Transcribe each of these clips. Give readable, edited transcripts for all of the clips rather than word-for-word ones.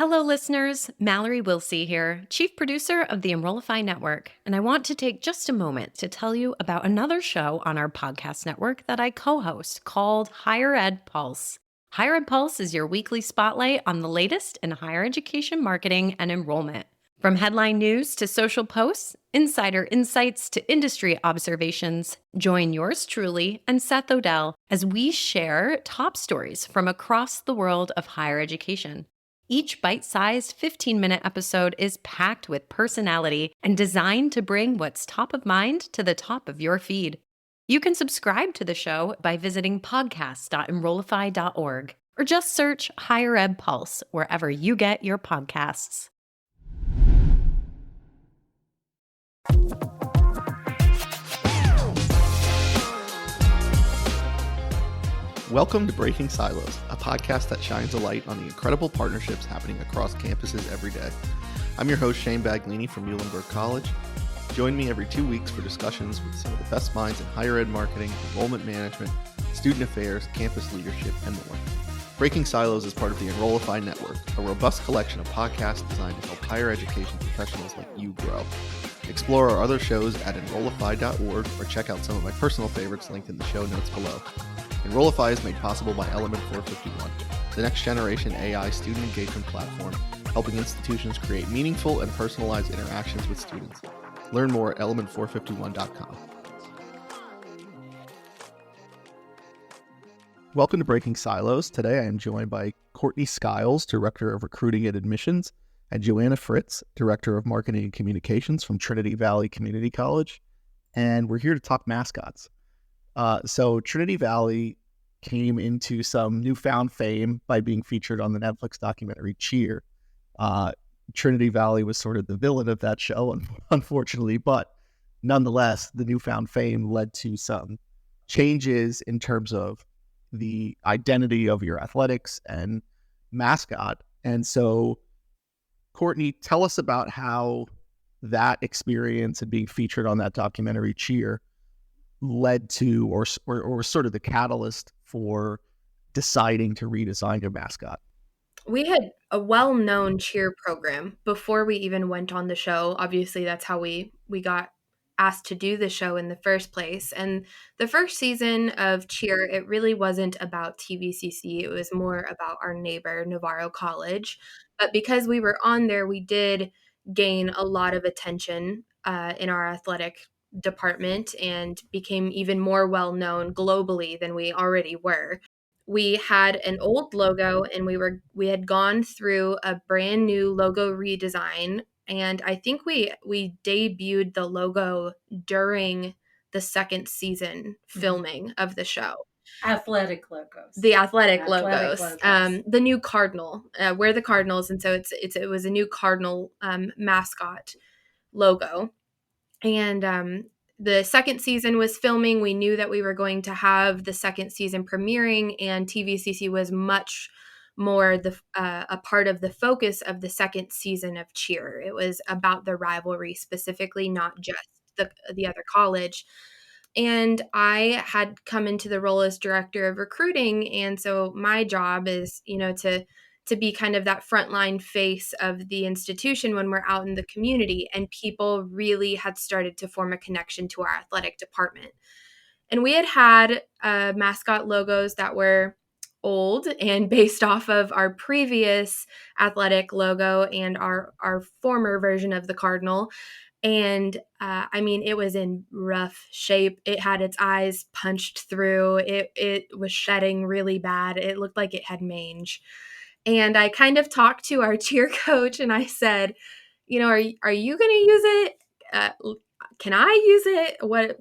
Hello, listeners. Mallory Wilsey here, Chief Producer of the Enrollify Network, and I want to take just a moment to tell you about another show on our podcast network that I co-host called Higher Ed Pulse. Higher Ed Pulse is your weekly spotlight on the latest in higher education marketing and enrollment. From headline news to social posts, insider insights to industry observations, join yours truly and Seth Odell as we share top stories from across the world of higher education. Each bite-sized 15-minute episode is packed with personality and designed to bring what's top of mind to the top of your feed. You can subscribe to the show by visiting podcast.enrollify.org or just search Higher Ed Pulse wherever you get your podcasts. Welcome to Breaking Silos, a podcast that shines a light on the incredible partnerships happening across campuses every day. I'm your host, Shane Baglini from Muhlenberg College. Join me every 2 weeks for discussions with some of the best minds in higher ed marketing, enrollment management, student affairs, campus leadership, and more. Breaking Silos is part of the Enrollify Network, a robust collection of podcasts designed to help higher education professionals like you grow. Explore our other shows at enrollify.org or check out some of my personal favorites linked in the show notes below. Enrollify is made possible by Element 451, the next generation AI student engagement platform, helping institutions create meaningful and personalized interactions with students. Learn more at element451.com. Welcome to Breaking Silos. Today I am joined by Courtney Skiles, Director of Recruiting and Admissions, and Joanna Fritz, Director of Marketing and Communications from Trinity Valley Community College. And we're here to talk mascots. So Trinity Valley came into some newfound fame by being featured on the Netflix documentary Cheer. Trinity Valley was sort of the villain of that show, unfortunately, but nonetheless, the newfound fame led to some changes in terms of the identity of your athletics and mascot. And so, Courtney, tell us about how that experience and being featured on that documentary Cheer led to or sort of the catalyst for deciding to redesign your mascot. We had a well-known cheer program before we even went on the show. Obviously, that's how we got asked to do the show in the first place. And the first season of Cheer, it really wasn't about TVCC. It was more about our neighbor, Navarro College. But because we were on there, we did gain a lot of attention in our athletic department and became even more well-known globally than we already were. We had an old logo and we had gone through a brand new logo redesign, and I think we debuted the logo during the second season filming of the show. Athletic logos. The athletic logos. The new cardinal. We're the Cardinals, and so it was a new cardinal mascot logo. And the second season was filming. We knew that we were going to have the second season premiering, and TVCC was much more a part of the focus of the second season of Cheer. It was about the rivalry specifically, not just the other college. And I had come into the role as director of recruiting, and so my job is, to be kind of that frontline face of the institution when we're out in the community, and people really had started to form a connection to our athletic department. And we had mascot logos that were old and based off of our previous athletic logo and our former version of the Cardinal. And it was in rough shape. It had its eyes punched through. It was shedding really bad. It looked like it had mange. And I kind of talked to our cheer coach and I said, are you going to use it? Can I use it?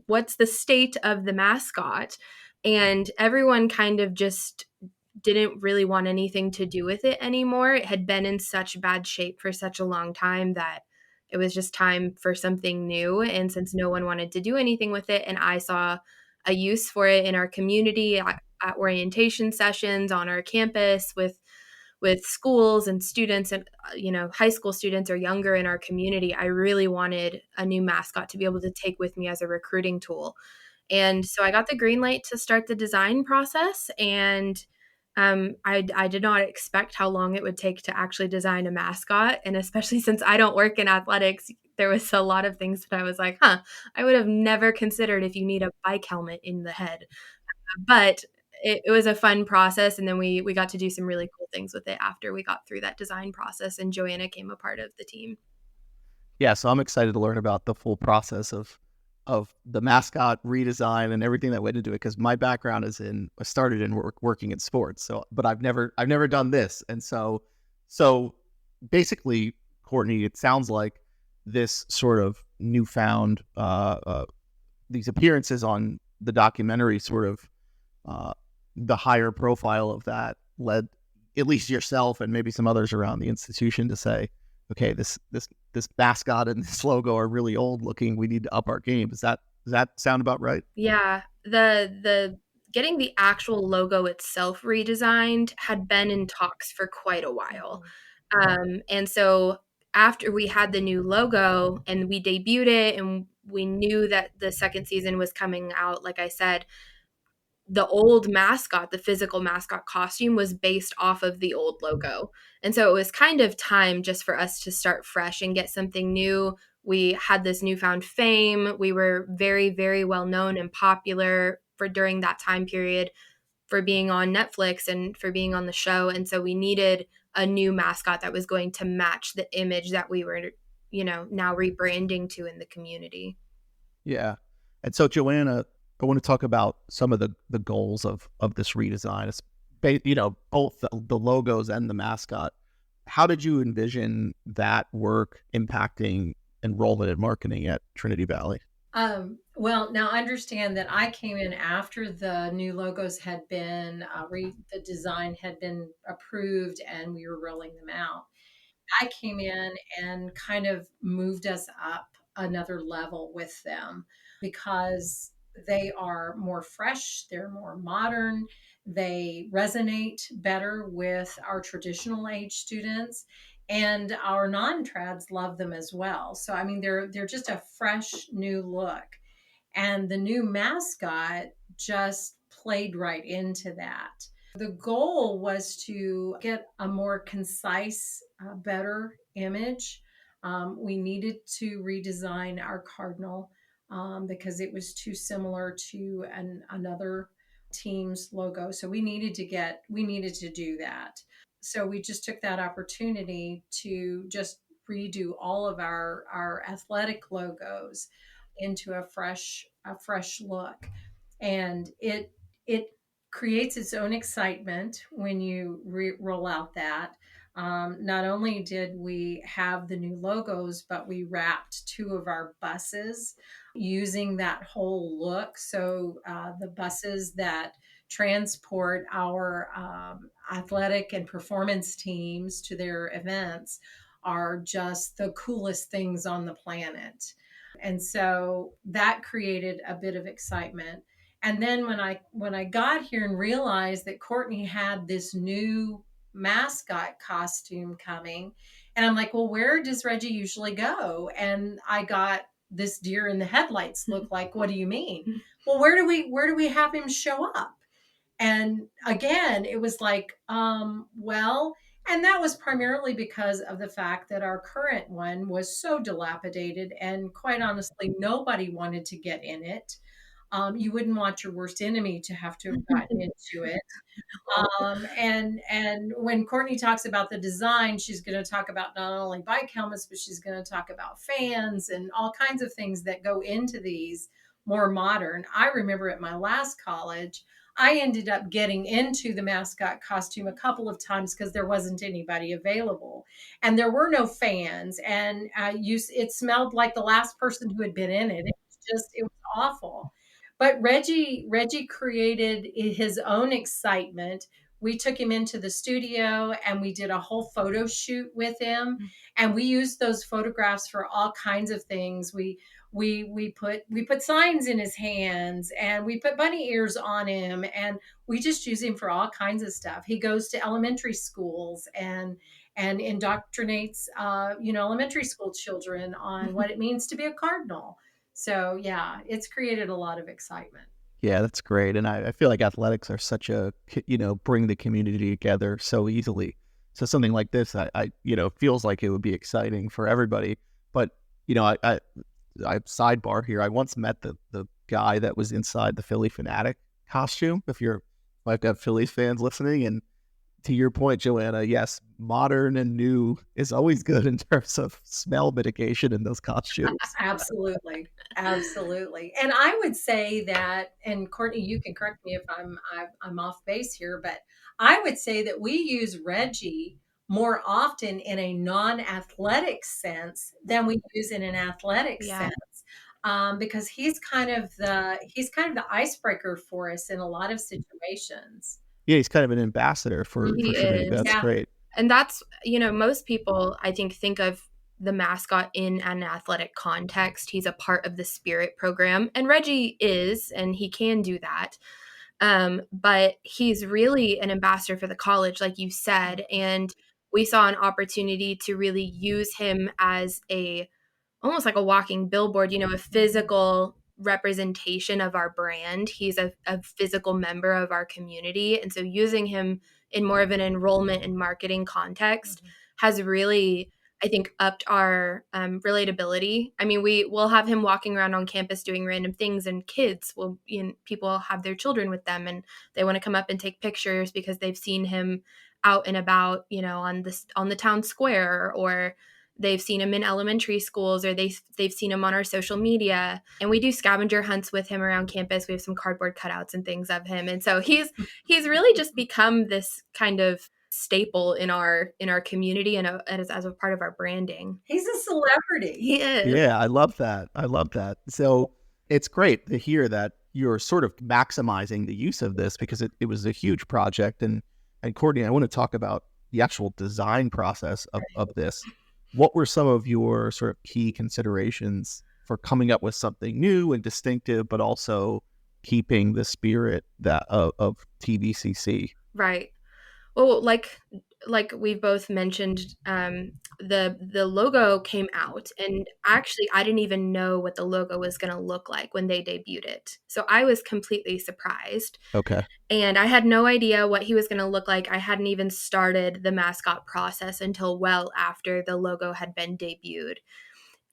What's the state of the mascot? And everyone kind of just didn't really want anything to do with it anymore. It had been in such bad shape for such a long time that it was just time for something new. And since no one wanted to do anything with it, and I saw a use for it in our community at orientation sessions on our campus with schools and students and, high school students or younger in our community, I really wanted a new mascot to be able to take with me as a recruiting tool. And so I got the green light to start the design process, and I did not expect how long it would take to actually design a mascot. And especially since I don't work in athletics, there was a lot of things that I was like, I would have never considered if you need a bike helmet in the head. But it was a fun process. And then we got to do some really cool things with it after we got through that design process. And Joanna came a part of the team. Yeah, so I'm excited to learn about the full process of the mascot redesign and everything that went into it, because my background is I started in working in sports. So, but I've never done this, and so basically, Courtney, it sounds like this sort of newfound these appearances on the documentary, sort of the higher profile of that led at least yourself and maybe some others around the institution to say, okay, this mascot and this logo are really old looking. We need to up our game. Does that sound about right? Yeah, the getting the actual logo itself redesigned had been in talks for quite a while. And so after we had the new logo and we debuted it and we knew that the second season was coming out, like I said, the old mascot, the physical mascot costume was based off of the old logo. And so it was kind of time just for us to start fresh and get something new. We had this newfound fame. We were very, very well known and popular for during that time period for being on Netflix and for being on the show. And so we needed a new mascot that was going to match the image that we were, now rebranding to in the community. Yeah. And so, Joanna, I want to talk about some of the goals of this redesign. It's both the logos and the mascot. How did you envision that work impacting enrollment and marketing at Trinity Valley? Well, now understand that I came in after the new logos had been the design had been approved and we were rolling them out. I came in and kind of moved us up another level with them because they are more fresh, they're more modern, they resonate better with our traditional age students, and our non-trads love them as well. So I mean they're just a fresh new look. And the new mascot just played right into that. The goal was to get a more concise, better image. We needed to redesign our cardinal because it was too similar to another team's logo. So we needed to do that. So we just took that opportunity to just redo all of our athletic logos into a fresh look, and it creates its own excitement when you roll out that. Not only did we have the new logos, but we wrapped two of our buses using that whole look. So the buses that transport our athletic and performance teams to their events are just the coolest things on the planet. And so that created a bit of excitement. And then when I got here and realized that Courtney had this new mascot costume coming, and I'm like, well, where does Reggie usually go? And I got this deer in the headlights look. Like, what do you mean? Well, where do we have him show up? And again, it was like, well, and that was primarily because of the fact that our current one was so dilapidated, and quite honestly, nobody wanted to get in it. You wouldn't want your worst enemy to have to have gotten into it. And when Courtney talks about the design, she's going to talk about not only bike helmets, but she's going to talk about fans and all kinds of things that go into these more modern. I remember at my last college, I ended up getting into the mascot costume a couple of times because there wasn't anybody available, and there were no fans, and it smelled like the last person who had been in it. It was awful. But Reggie created his own excitement. We took him into the studio and we did a whole photo shoot with him, and we used those photographs for all kinds of things. We put signs in his hands, and we put bunny ears on him, and we just use him for all kinds of stuff. He goes to elementary schools and indoctrinates elementary school children on what it means to be a cardinal. So yeah, it's created a lot of excitement. Yeah, that's great. And I feel like athletics are such a, bring the community together so easily. So something like this, I feels like it would be exciting for everybody. But, I sidebar here. I once met the guy that was inside the Philly Fanatic costume. I've got Phillies fans listening, and to your point, Joanna, yes, modern and new is always good in terms of smell mitigation in those costumes. Absolutely. Absolutely. And I would say that, and Courtney, you can correct me if I'm off base here, but I would say that we use Reggie more often in a non-athletic sense than we use in an athletic sense. Because he's kind of the icebreaker for us in a lot of situations. Yeah, he's kind of an ambassador for Trinity. That's great. And that's, most people, I think of the mascot in an athletic context. He's a part of the Spirit program, and Reggie is, and he can do that. But he's really an ambassador for the college, like you said, and we saw an opportunity to really use him as almost like a walking billboard, a physical representation of our brand. He's a physical member of our community. And so using him in more of an enrollment and marketing context has really, I think, upped our relatability. I mean, we'll have him walking around on campus doing random things, and people have their children with them, and they want to come up and take pictures because they've seen him out and about, on the town square, or they've seen him in elementary schools, or they've seen him on our social media. And we do scavenger hunts with him around campus. We have some cardboard cutouts and things of him. And so he's really just become this kind of staple in our community and as a part of our branding. He's a celebrity. He is. Yeah, I love that. So it's great to hear that you're sort of maximizing the use of this, because it was a huge project. And Courtney, I want to talk about the actual design process of this. What were some of your sort of key considerations for coming up with something new and distinctive, but also keeping the spirit of TVCC? Right. Well, like we've both mentioned, the logo came out, and actually I didn't even know what the logo was going to look like when they debuted it. So I was completely surprised. Okay. And I had no idea what he was going to look like. I hadn't even started the mascot process until well after the logo had been debuted.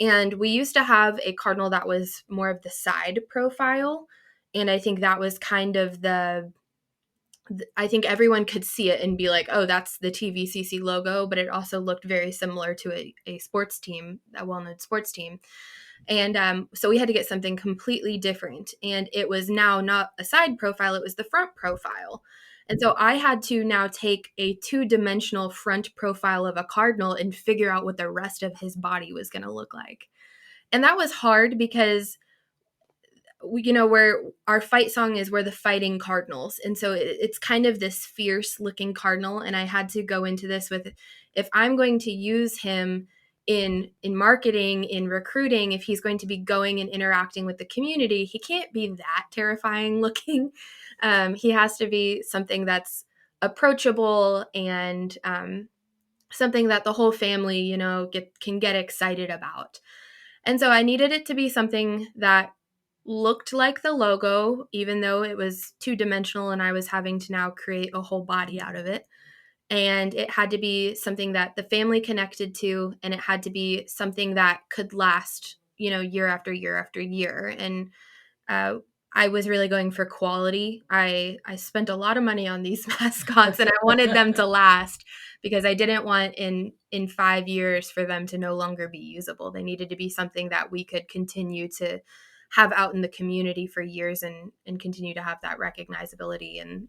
And we used to have a cardinal that was more of the side profile. And I think that was kind of I think everyone could see it and be like, oh, that's the TVCC logo. But it also looked very similar to a sports team, a well-known sports team. And so we had to get something completely different. And it was now not a side profile, it was the front profile. And so I had to now take a 2-dimensional front profile of a cardinal and figure out what the rest of his body was going to look like. And that was hard because where our fight song is, we're the fighting cardinals. And so it's kind of this fierce looking cardinal. And I had to go into this with, if I'm going to use him in marketing, in recruiting, if he's going to be going and interacting with the community, he can't be that terrifying looking. He has to be something that's approachable and something that the whole family, can get excited about. And so I needed it to be something that looked like the logo, even though it was 2-dimensional and I was having to now create a whole body out of it. And it had to be something that the family connected to, and it had to be something that could last, year after year after year. And I was really going for quality. I spent a lot of money on these mascots, and I wanted them to last because I didn't want in 5 years for them to no longer be usable. They needed to be something that we could continue to have out in the community for years and continue to have that recognizability and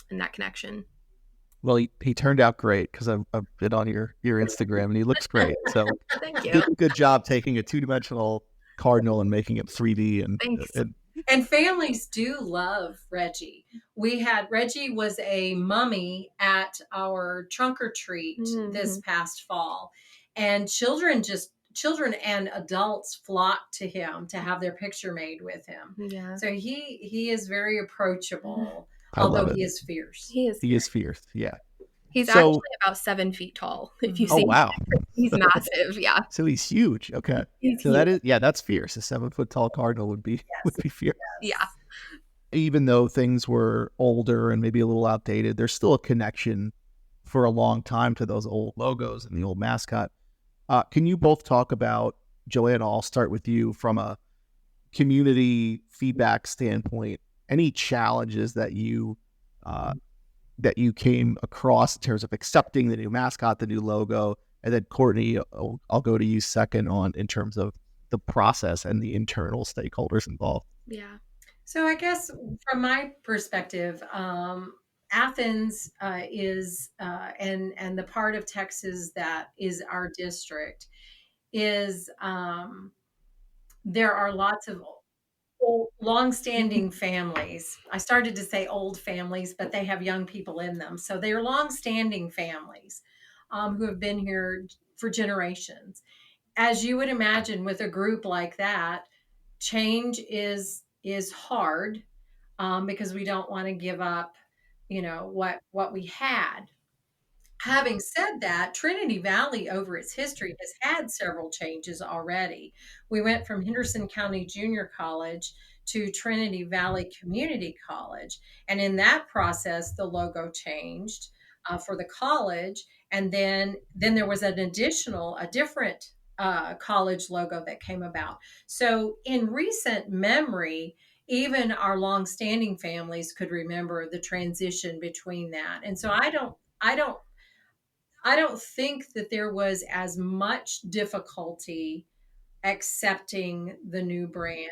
that connection. Well, he turned out great, because I've been on your Instagram, and he looks great. So thank you. Good job taking a 2-dimensional cardinal and making it 3D. And families do love Reggie. Reggie was a mummy at our trunk or treat this past fall, and children and adults flocked to him to have their picture made with him. Yeah. So he is very approachable. I Although love he it. is fierce. He is fierce. Yeah. He's actually about 7 feet tall. If you see, wow, he's massive. Yeah. So he's huge. Okay. He's so huge. that's fierce. A 7-foot tall cardinal would be fierce. Yeah. even though things were older and maybe a little outdated, there's still a connection for a long time to those old logos and the old mascot. Can you both talk about, Joanna, I'll start with you, from a community feedback standpoint, any challenges that you came across in terms of accepting the new mascot, the new logo? And then Courtney, I'll go to you second on in terms of the process and the internal stakeholders involved. Yeah. So I guess from my perspective, Athens is and the part of Texas that is our district is there are lots of old, long-standing families. I started to say old families, but they have young people in them, so they are long-standing families who have been here for generations. As you would imagine, with a group like that, change is hard because we don't want to give up, what we had. Having said that, Trinity Valley over its history has had several changes already. We went from Henderson County Junior College to Trinity Valley Community College. And in that process, the logo changed for the college. And then there was a different college logo that came about. So in recent memory, even our longstanding families could remember the transition between that. And so I don't think that there was as much difficulty accepting the new brand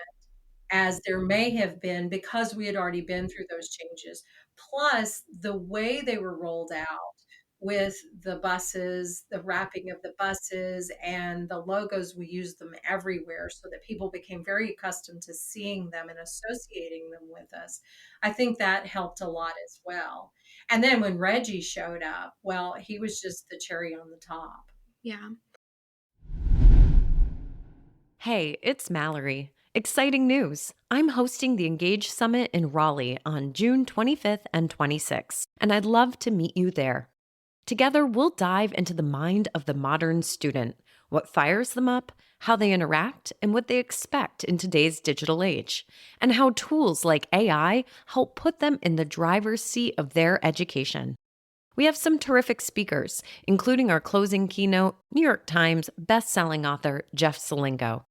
as there may have been because we had already been through those changes. Plus, the way they were rolled out with the buses, the wrapping of the buses, and the logos, we used them everywhere so that people became very accustomed to seeing them and associating them with us. I think that helped a lot as well. And then when Reggie showed up, well, he was just the cherry on the top. Yeah. Hey, it's Mallory. Exciting news! I'm hosting the Engage Summit in Raleigh on June 25th and 26th, and I'd love to meet you there. Together, we'll dive into the mind of the modern student, what fires them up, how they interact, and what they expect in today's digital age, and how tools like AI help put them in the driver's seat of their education. We have some terrific speakers, including our closing keynote, New York Times bestselling author Jeff Selingo.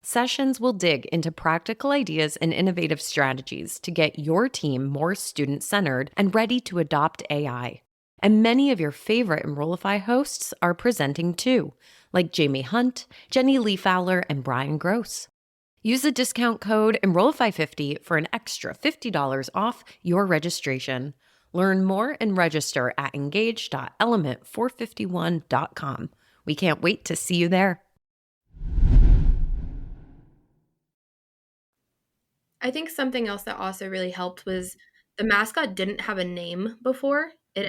Sessions will dig into practical ideas and innovative strategies to get your team more student-centered and ready to adopt AI. And many of your favorite Enrollify hosts are presenting too, like Jamie Hunt, Jenny Lee Fowler, and Brian Gross. Use the discount code Enrollify50 for an extra $50 off your registration. Learn more and register at engage.element451.com. We can't wait to see you there. I think something else that also really helped was the mascot didn't have a name before. It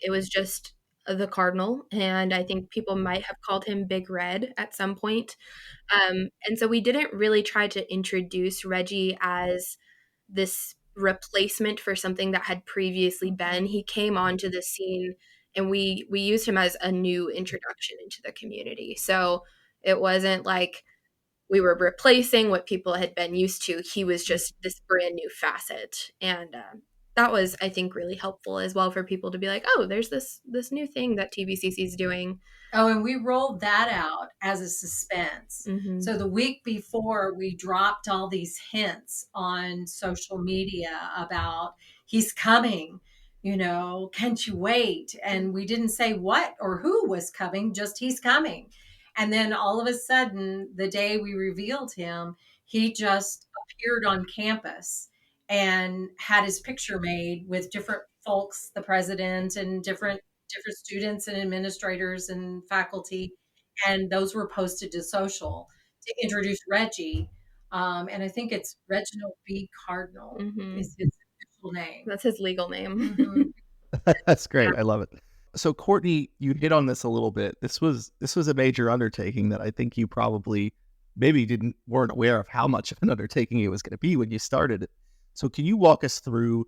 was just the cardinal, and I think people might have called him Big Red at some point. And so we didn't really try to introduce Reggie as this replacement for something that had previously been. He came onto the scene, and we used him as a new introduction into the community. So it wasn't like we were replacing what people had been used to. He was just this brand new facet. And that was, I think, really helpful as well for people to be like, oh, there's this new thing that TVCC is doing. Oh, and we rolled that out as a suspense. Mm-hmm. So the week before, we dropped all these hints on social media about he's coming, can't you wait? And we didn't say what or who was coming, just he's coming. And then all of a sudden, the day we revealed him, he just appeared on campus and had his picture made with different folks, the president and different students and administrators and faculty. And those were posted to social to introduce Reggie. And I think it's Reginald B. Cardinal is his official name. That's his legal name. That's great. I love it. So Courtney, you hit on this a little bit. This was a major undertaking that I think you probably maybe weren't aware of how much of an undertaking it was going to be when you started it. So can you walk us through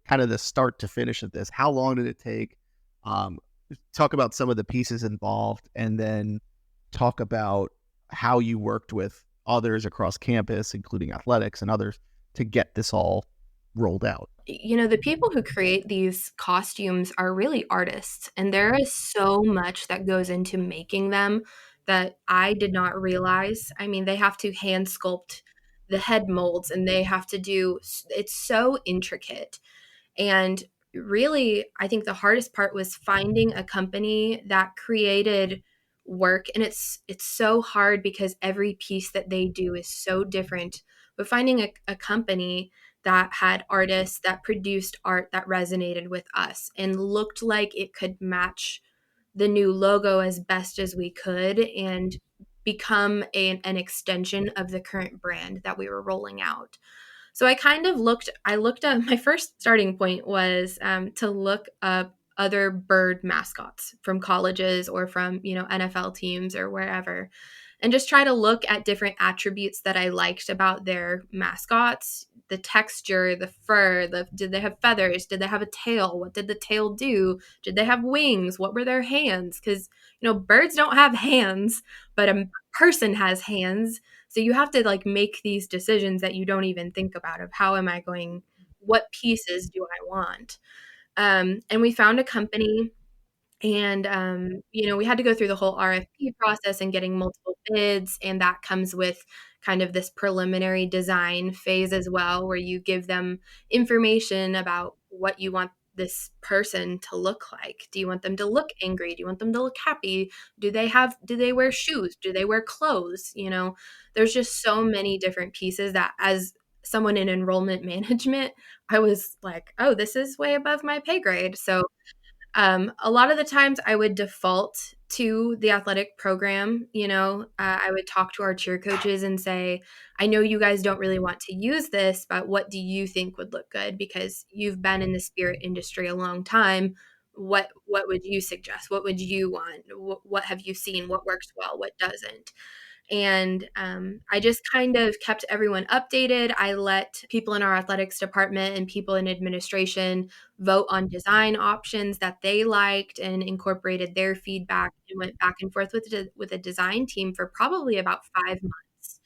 kind of the start to finish of this? How long did it take? Talk about some of the pieces involved, and then talk about how you worked with others across campus, including athletics and others, to get this all rolled out? The people who create these costumes are really artists, and there is so much that goes into making them that I did not realize. I mean, they have to hand sculpt the head molds, and they have to do it's so intricate. And really, I think the hardest part was finding a company that created work, and it's so hard because every piece that they do is so different. But finding a company that had artists that produced art that resonated with us and looked like it could match the new logo as best as we could and become an extension of the current brand that we were rolling out. So I looked up, my first starting point was to look up other bird mascots from colleges or from, NFL teams or wherever, and just try to look at different attributes that I liked about their mascots, the texture, the fur, did they have feathers? Did they have a tail? What did the tail do? Did they have wings? What were their hands? Because, birds don't have hands, but a person has hands. So you have to like make these decisions that you don't even think about of what pieces do I want? And we found a company, and we had to go through the whole RFP process and getting multiple bids, and that comes with kind of this preliminary design phase as well, where you give them information about what you want this person to look like. Do you want them to look angry? Do you want them to look happy? Do they wear shoes? Do they wear clothes? There's just so many different pieces that, as someone in enrollment management, I was like, oh, this is way above my pay grade. So a lot of the times I would default to the athletic program. I would talk to our cheer coaches and say, I know you guys don't really want to use this, but what do you think would look good? Because you've been in the spirit industry a long time. What would you suggest? What would you want? What have you seen? What works well? What doesn't? And I just kind of kept everyone updated. I let people in our athletics department and people in administration vote on design options that they liked and incorporated their feedback and went back and forth with a design team for probably about 5 months.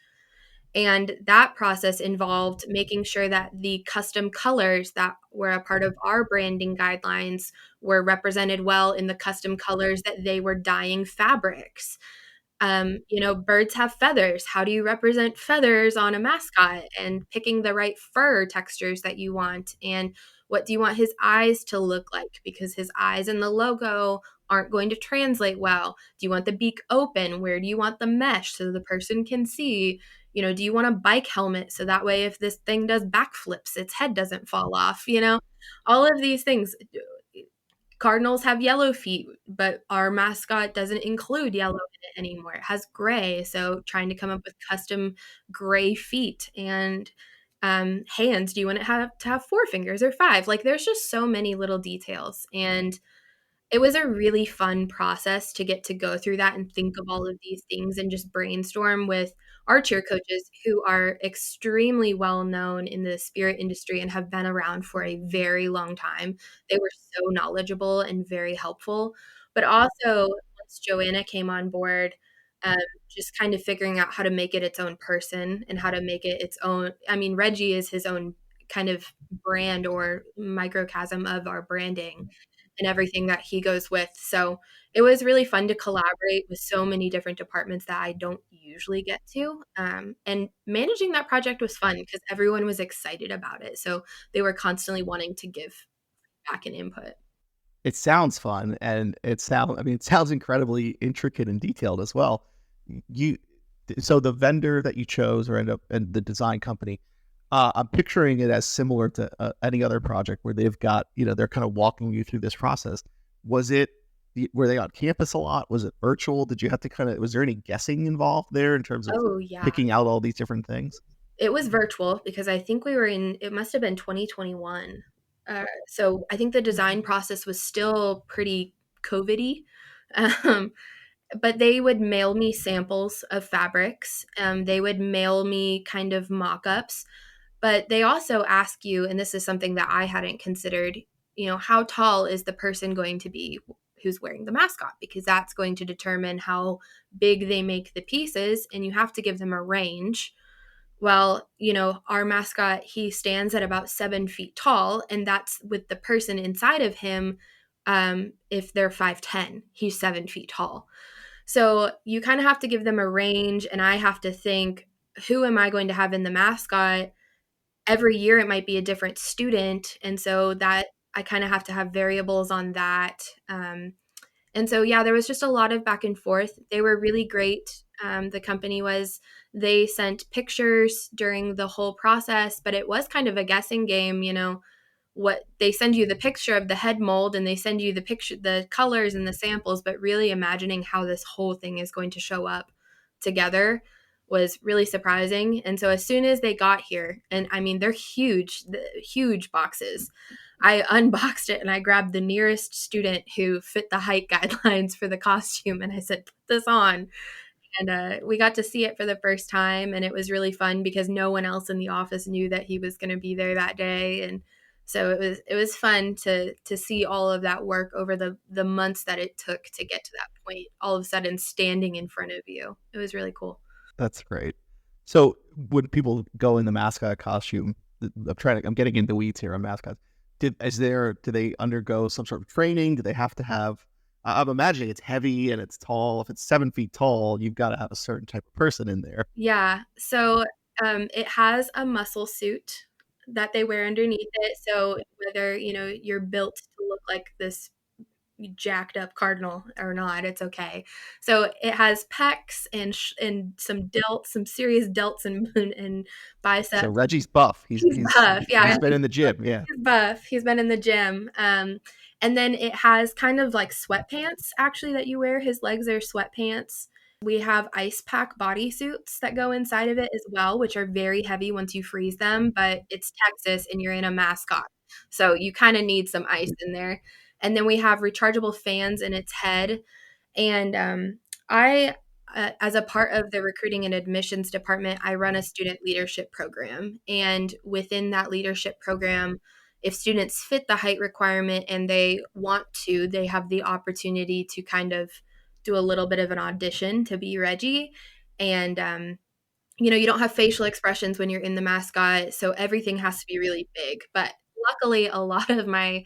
And that process involved making sure that the custom colors that were a part of our branding guidelines were represented well in the custom colors that they were dyeing fabrics. Birds have feathers. How do you represent feathers on a mascot? And picking the right fur textures that you want. And what do you want his eyes to look like? Because his eyes in the logo aren't going to translate well. Do you want the beak open? Where do you want the mesh so the person can see? Do you want a bike helmet so that way if this thing does backflips, its head doesn't fall off? All of these things. Cardinals have yellow feet, but our mascot doesn't include yellow in it anymore. It has gray. So trying to come up with custom gray feet and hands. Do you want it to have 4 fingers or 5? Like there's just so many little details. And it was a really fun process to get to go through that and think of all of these things and just brainstorm with our cheer coaches who are extremely well known in the spirit industry and have been around for a very long time. They were so knowledgeable and very helpful. But also, once Joanna came on board, um, just kind of figuring out how to make it its own person and how to make it its own. I mean, Reggie is his own kind of brand or microcosm of our branding and everything that he goes with. So it was really fun to collaborate with so many different departments that I don't usually get to. And managing that project was fun because everyone was excited about it. So they were constantly wanting to give back and input. It sounds fun, and it sounds incredibly intricate and detailed as well. So the vendor that you chose and the design company, I'm picturing it as similar to any other project where they've got, they're kind of walking you through this process. Were they on campus a lot? Was it virtual? Did you have to was there any guessing involved there in terms of picking out all these different things? It was virtual because I think it must have been 2021. So I think the design process was still pretty COVID-y. But they would mail me samples of fabrics. They would mail me kind of mock-ups. But they also ask you, and this is something that I hadn't considered, how tall is the person going to be who's wearing the mascot? Because that's going to determine how big they make the pieces, and you have to give them a range Well, our mascot, he stands at about 7 feet tall, and that's with the person inside of him. If they're 5'10", he's 7 feet tall. So you kind of have to give them a range, and I have to think, who am I going to have in the mascot? Every year it might be a different student, and so that I kind of have to have variables on that. And so, yeah, there was just a lot of back and forth. They were really great. The company was, they sent pictures during the whole process, but it was kind of a guessing game, what they send you the picture of the head mold and they send you the picture, the colors and the samples, but really imagining how this whole thing is going to show up together was really surprising. And so as soon as they got here, and I mean, they're huge, huge boxes. I unboxed it and I grabbed the nearest student who fit the height guidelines for the costume. And I said, put this on. And we got to see it for the first time. And it was really fun because no one else in the office knew that he was going to be there that day. And so it was fun to see all of that work over the months that it took to get to that point, all of a sudden standing in front of you. It was really cool. That's great. So when people go in the mascot costume, I'm getting into weeds here on mascots. Do they undergo some sort of training? Do they have to have, I'm imagining it's heavy and it's tall. If it's 7 feet tall, you've got to have a certain type of person in there. Yeah. So it has a muscle suit that they wear underneath it. So whether, you're built to look like this jacked up cardinal or not, it's okay. So it has pecs and some delts, some serious delts and biceps. So Reggie's buff. He's buff. Yeah, he's been in the gym. Yeah, he's buff. He's been in the gym. And then it has kind of like sweatpants actually that you wear. His legs are sweatpants. We have ice pack bodysuits that go inside of it as well, which are very heavy once you freeze them, but it's Texas and you're in a mascot. So you kind of need some ice in there. And then we have rechargeable fans in its head. And as a part of the recruiting and admissions department, I run a student leadership program. And within that leadership program, if students fit the height requirement and they want to, they have the opportunity to kind of do a little bit of an audition to be Reggie. And, you don't have facial expressions when you're in the mascot. So everything has to be really big. But luckily, a lot of my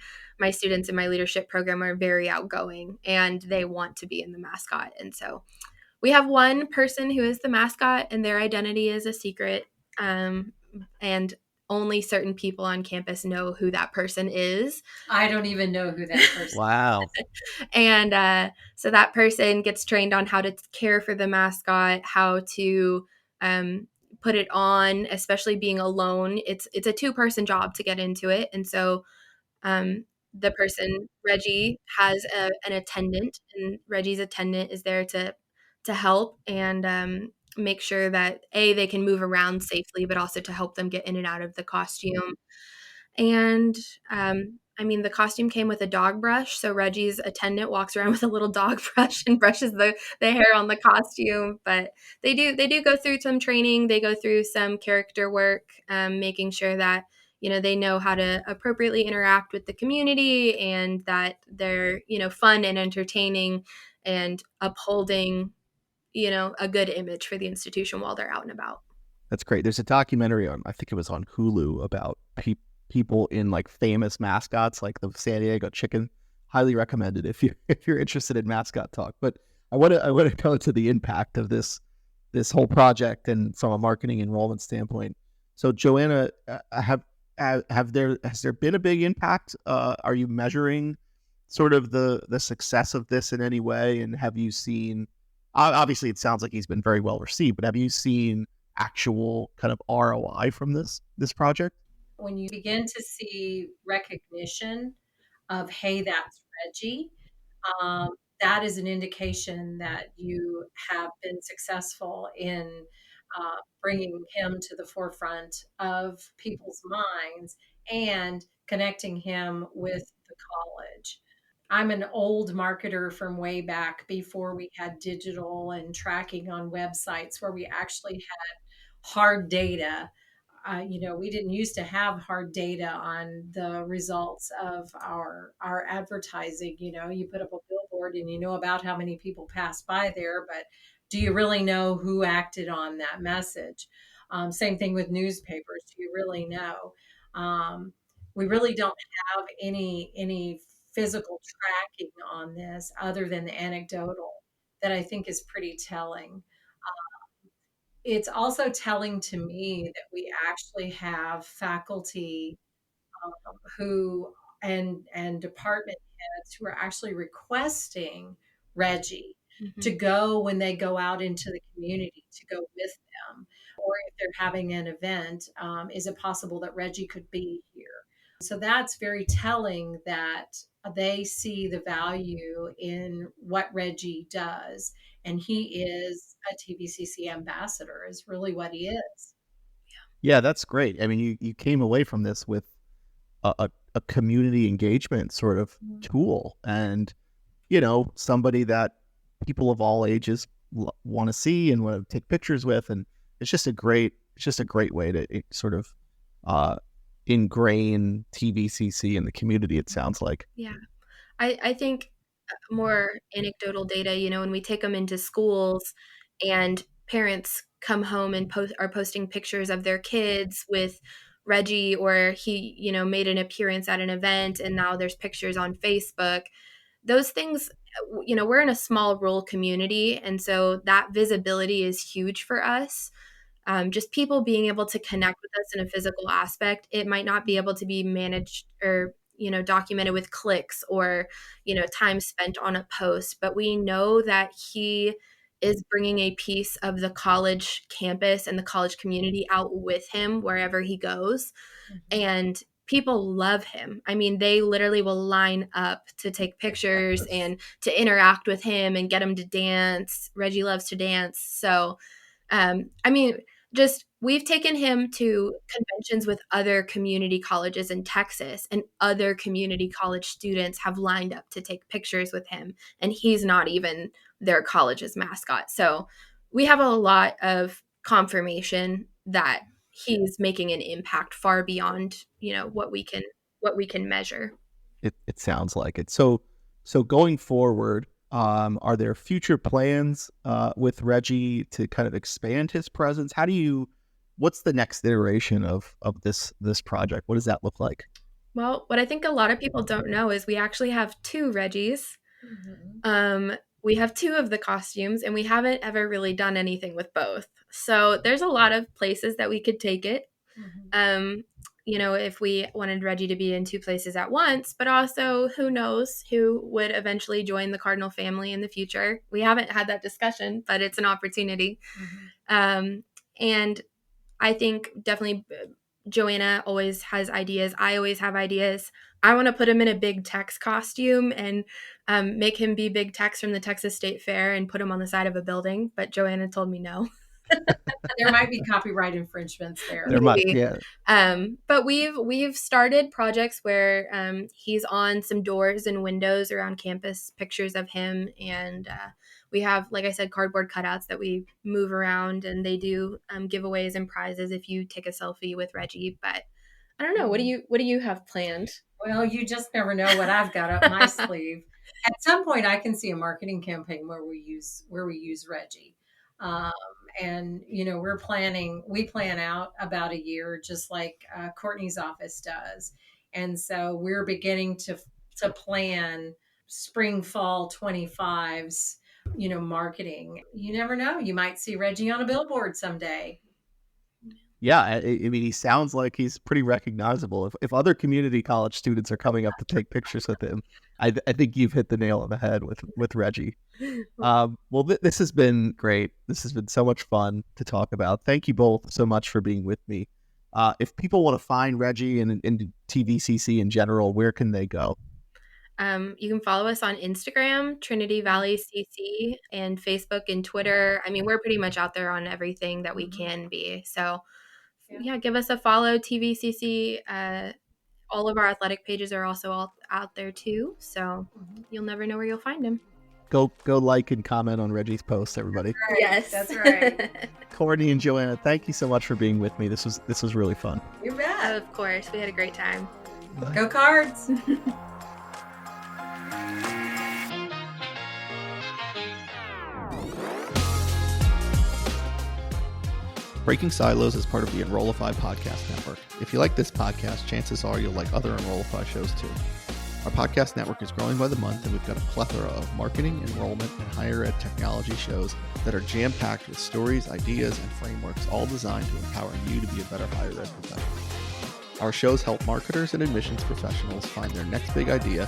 students in my leadership program are very outgoing and they want to be in the mascot. And so we have one person who is the mascot and their identity is a secret. And only certain people on campus know who that person is. I don't even know who that person is. Wow. And so that person gets trained on how to care for the mascot, how to put it on, especially being alone. It's a two-person job to get into it. And so the person, Reggie, has an attendant, and Reggie's attendant is there to help and make sure that they can move around safely, but also to help them get in and out of the costume. And I mean, the costume came with a dog brush, so Reggie's attendant walks around with a little dog brush and brushes the hair on the costume. But they do go through some training. They go through some character work, making sure that they know how to appropriately interact with the community and that they're fun and entertaining and upholding a good image for the institution while they're out and about. That's great. There's a documentary on, I think it was on Hulu, about people in like famous mascots, like the San Diego Chicken. Highly recommended if you're interested in mascot talk. But I want to go to the impact of this whole project and from a marketing enrollment standpoint. So Joanna, has there been a big impact? Are you measuring sort of the success of this in any way? And have you seen? Obviously, it sounds like he's been very well received, but have you seen actual kind of ROI from this project? When you begin to see recognition of, hey, that's Reggie, that is an indication that you have been successful in bringing him to the forefront of people's minds and connecting him with the college. I'm an old marketer from way back before we had digital and tracking on websites where we actually had hard data. We didn't used to have hard data on the results of our advertising. You put up a billboard and you know about how many people passed by there, but do you really know who acted on that message? Same thing with newspapers. Do you really know? We really don't have any physical tracking on this other than the anecdotal that I think is pretty telling. It's also telling to me that we actually have faculty who and department heads who are actually requesting Reggie to go when they go out into the community, to go with them, or if they're having an event, is it possible that Reggie could be here? So that's very telling that they see the value in what Reggie does, and he is a TVCC ambassador, is really what he is. Yeah, that's great. I mean, you came away from this with a community engagement sort of tool, and somebody that people of all ages want to see and want to take pictures with, and it's just a great way to sort of ingrain TVCC in the community, it sounds like. Yeah, I think more anecdotal data, when we take them into schools and parents come home and are posting pictures of their kids with Reggie, or he, made an appearance at an event and now there's pictures on Facebook. Those things, we're in a small rural community, and so that visibility is huge for us. Just people being able to connect with us in a physical aspect. It might not be able to be managed or documented with clicks or time spent on a post, but we know that he is bringing a piece of the college campus and the college community out with him wherever he goes. And people love him. I mean, they literally will line up to take pictures and to interact with him and get him to dance. Reggie loves to dance. So, we've taken him to conventions with other community colleges in Texas, and other community college students have lined up to take pictures with him, and he's not even their college's mascot. So we have a lot of confirmation that he's making an impact far beyond, what we can measure. It sounds like it. So going forward, are there future plans with Reggie to kind of expand his presence? What's the next iteration of this project? What does that look like? Well, what I think a lot of people don't know is we actually have two Reggies. We have two of the costumes, and we haven't ever really done anything with both. So there's a lot of places that we could take it. If we wanted Reggie to be in two places at once, but also who knows who would eventually join the Cardinal family in the future. We haven't had that discussion, but it's an opportunity. And I think definitely Joanna always has ideas. I always have ideas. I want to put him in a Big Tex costume and make him be Big Tex from the Texas State Fair and put him on the side of a building. But Joanna told me no. There might be copyright infringements there. There might, yeah. But we've started projects where he's on some doors and windows around campus, pictures of him, and we have, like I said, cardboard cutouts that we move around, and they do giveaways and prizes if you take a selfie with Reggie. But I don't know. What do you have planned? Well, you just never know what I've got up my sleeve. At some point, I can see a marketing campaign where we use Reggie. And we plan out about a year, just like Courtney's office does. And so we're beginning to plan spring, fall 25's, marketing. You never know. You might see Reggie on a billboard someday. Yeah, I mean, he sounds like he's pretty recognizable. If other community college students are coming up to take pictures with him, I think you've hit the nail on the head with Reggie. Well, this has been great. This has been so much fun to talk about. Thank you both so much for being with me. If people want to find Reggie and TVCC in general, where can they go? You can follow us on Instagram, Trinity Valley CC, and Facebook and Twitter. I mean, we're pretty much out there on everything that we can be. So yeah, give us a follow, TVCC. All of our athletic pages are also all out there too. So you'll never know where you'll find them. Go like and comment on Reggie's posts, everybody. Right. Yes, that's right. Courtney and Joanna, thank you so much for being with me. This was really fun. You bet. Of course, we had a great time. Go Cards. Breaking Silos is part of the Enrollify podcast network. If you like this podcast, chances are you'll like other Enrollify shows too. Our podcast network is growing by the month, and we've got a plethora of marketing, enrollment, and higher ed technology shows that are jam-packed with stories, ideas, and frameworks, all designed to empower you to be a better higher ed professional. Our shows help marketers and admissions professionals find their next big idea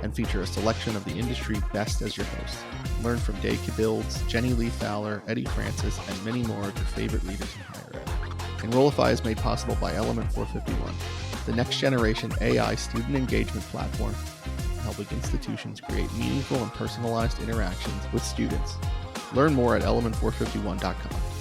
and feature a selection of the industry best as your hosts. Learn from Dave Cabilds, Jenny Lee Fowler, Eddie Francis, and many more of your favorite leaders in higher ed. Enrollify is made possible by Element 451, the next generation AI student engagement platform helping institutions create meaningful and personalized interactions with students. Learn more at element451.com.